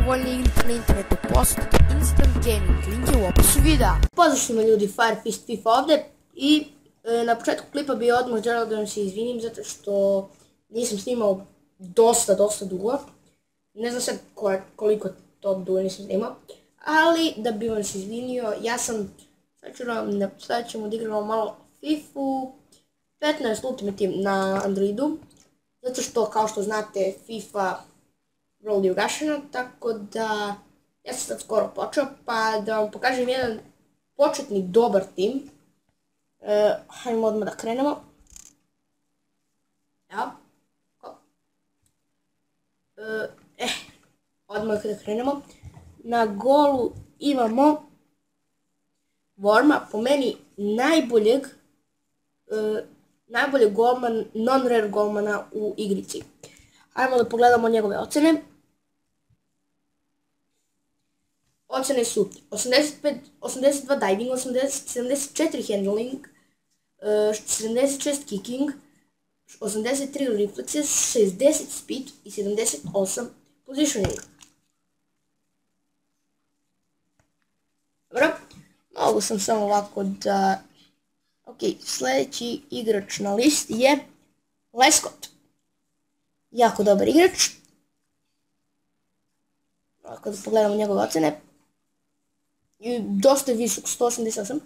najpovoljnije igrice na internetu, posjetite Instant Gaming, link je u opisu videa. Pozdrav svima ljudi, Firefist FIFA ovdje i na početku klipa bi odmah želeo da vam se izvinim zato što nisam snimao dosta dugo. Ne znam sad koliko to dugo nisam snimao, ali da bi vam se izvinio, ja sam, sad ćemo da igramo malo FIFA 15 Ultimate Team na Androidu, zato što kao što znate FIFA vrlo je ugašena, tako da ja sam sad skoro počeo, pa da vam pokažem jedan početni dobar tim. Hajmo odmah da krenemo. Evo. Odmah da krenemo. Na golu imamo Vorma, po meni najboljeg golman, non-rare golmana u igrici. Hajmo da pogledamo njegove ocene. Ocene su 82 diving, 74 handling, 76 kicking, 83 reflexes, 60 speed i 78 positioning. Dobro, mogu sam samo ovako da... Ok, sljedeći igrač na listi je Lescott. Jako dobar igrač. Ako da pogledamo njegove ocene. I dosta je visok, 188.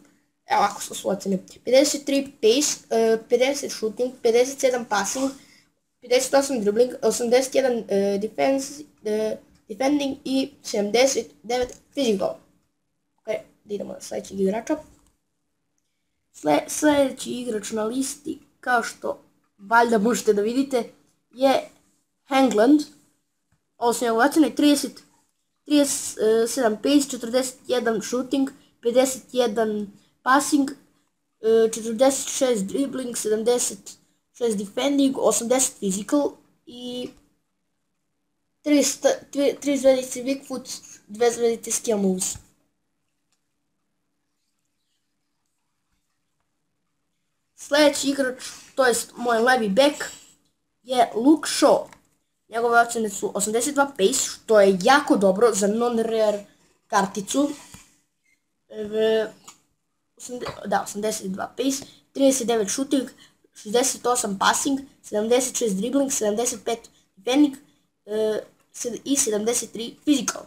Evo ovako su ocene. 53 pace, 50 shooting, 57 passing, 58 dribbling, 81 defending i 79 physical. Ok, da idemo na sljedećeg igrača. Sljedeći igrač na listi, kao što valjda možete da vidite, je Hengland. Ovo su njegove ocene, 37 pace, 41 shooting, 51 passing, 46 dribbling, 76 defending, 80 physical i 3 zvezdice weak foot, 2 zvezdice skill moves. Sljedeći igrač, to jest moj levi back, je Luke Shaw. Njegove ocene su 82 pace, što je jako dobro za non-rare karticu. 82 pace, 39 shooting, 68 passing, 76 dribbling, 75 defending i 73 physical.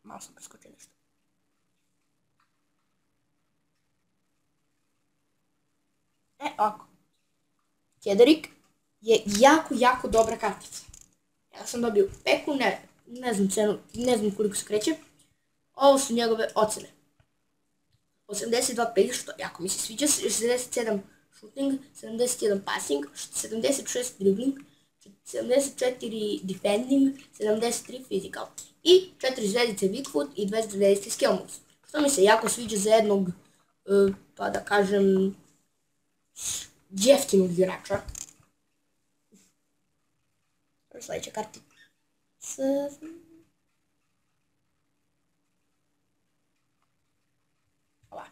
Malo sam preskočio nešto. Ovako. Kederick je jako dobra kartica. Ja sam dobio peku, ne znam cenu, ne znam koliko se kreće. Ovo su njegove ocene. 82 pace, što jako mi se sviđa, 67 shooting, 71 passing, 76 dribbling, 74 defending, 73 physical i 4 zvezdice weak foot i 2 zvezdice skill moves. Što mi se jako sviđa za jednog, pa da kažem, jeftinog igrača. Sljedeća kartica. Ova.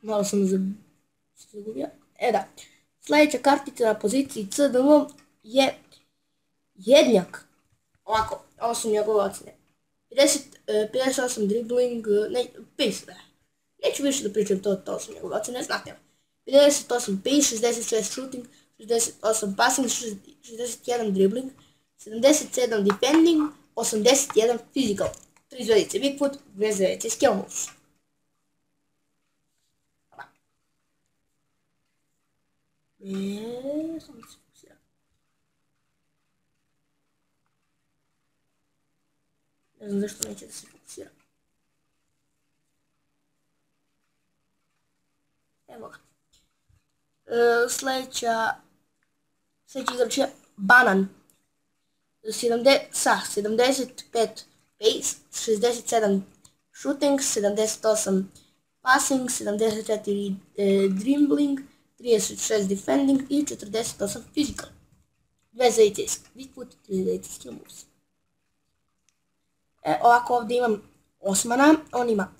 Malo sam zagubio. Da. Sljedeća kartica na poziciji CDM je Jednjak. Ovako, ovo su njegove ocene. 58 dribbling, pace. Neću više da pričam to su njegove ocene, znate. 58 pace, 66 shooting, 68 passing, 61 dribbling, 77 defending, 81 physical, 3 zvezdice weak foot, 2 zvezdice skill moves. Samo se fokusira. Ne znam zašto neće da se fokusira. Evo ga. Sljedeći igrač je Banan. Sa 75 pace, 67 shooting, 78 passing, 74 dribbling, 36 defending i 48 physical. 2 zvezdice weak foot, 3 zvezdice skill moves. Ovako ovdje imam Osmana, on ima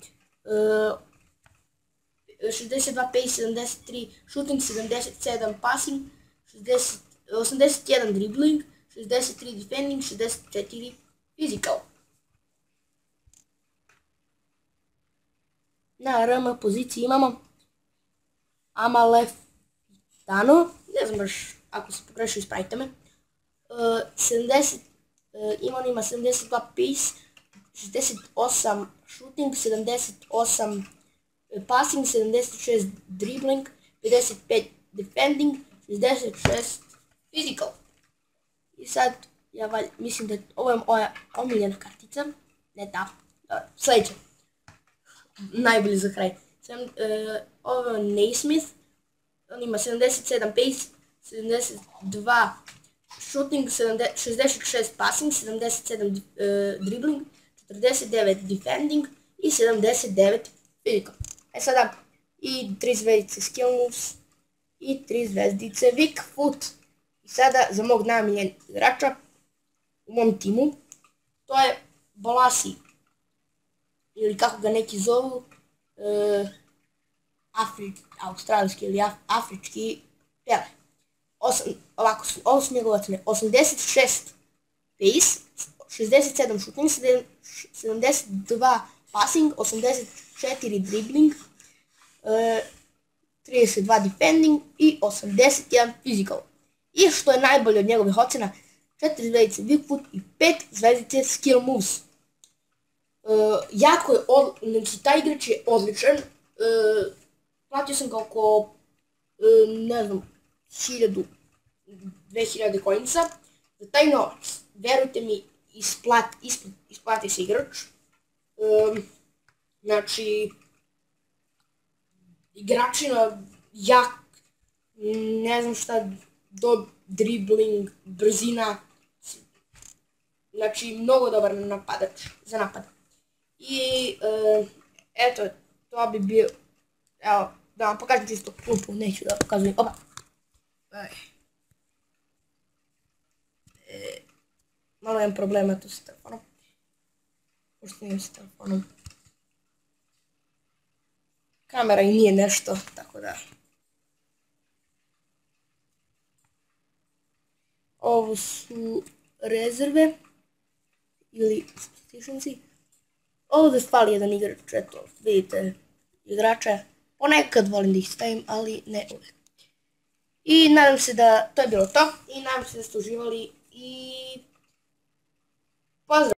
62 pace, 73 shooting, 77 passing, 81 dribbling, 63 defending, 64 physical. Na RM poziciji imamo Amalefitano, ne znam baš, ako se pogrešio ispravite me. On ima 72 pace, 68 shooting, 78 passing, 76 dribbling, 55 defending, 66 physical. I sad, ja mislim da ovo je moja omiljena kartica, ne ta, sljedeća, najbolji za kraj. Ovo je Naismith, on ima 77 pace, 72 shooting, 66 passing, 77 dribbling, 49 defending i 79 physical. Sada i 3 zvezdice skill moves i 3 zvezdice weak foot. I sada za mog najmiljenijeg igrača u mom timu, to je Bolasi, ili kako ga neki zovu, australijski ili afrički Pele. Ovako su, ovo su njegove ocene: 86 pace, 67 shooting, 72 passing, 84 dribbling, 32 defending i 81 physical. I što je najbolje od njegovih ocena, 4 zvezdice weak foot i 5 zvezdice skill moves. Jako je, znači taj igrač je odličan, platio sam ga oko, ne znam, 1000-2000 coinsa. Za taj novac, verujte mi, isplati se igrač. Znači, igračina jak, ne znam šta, do dribbling, brzina, znači mnogo dobar napadač za napad. I eto, to bi bio, evo, da vam pokažem čisto klupu, neću da pokazujem, opa. Malo imam problema tu sa telefonom, pošto imam sa telefonom. Kamera i nije nešto, tako da. Ovo su rezerve, ili substitutionsi. Ovdje fali jedan igrač, eto, vidite igrače. Ponekad volim da ih stavim, ali ne uvijek. I nadam se da to je bilo to. I nadam se da ste uživali i pozdrav!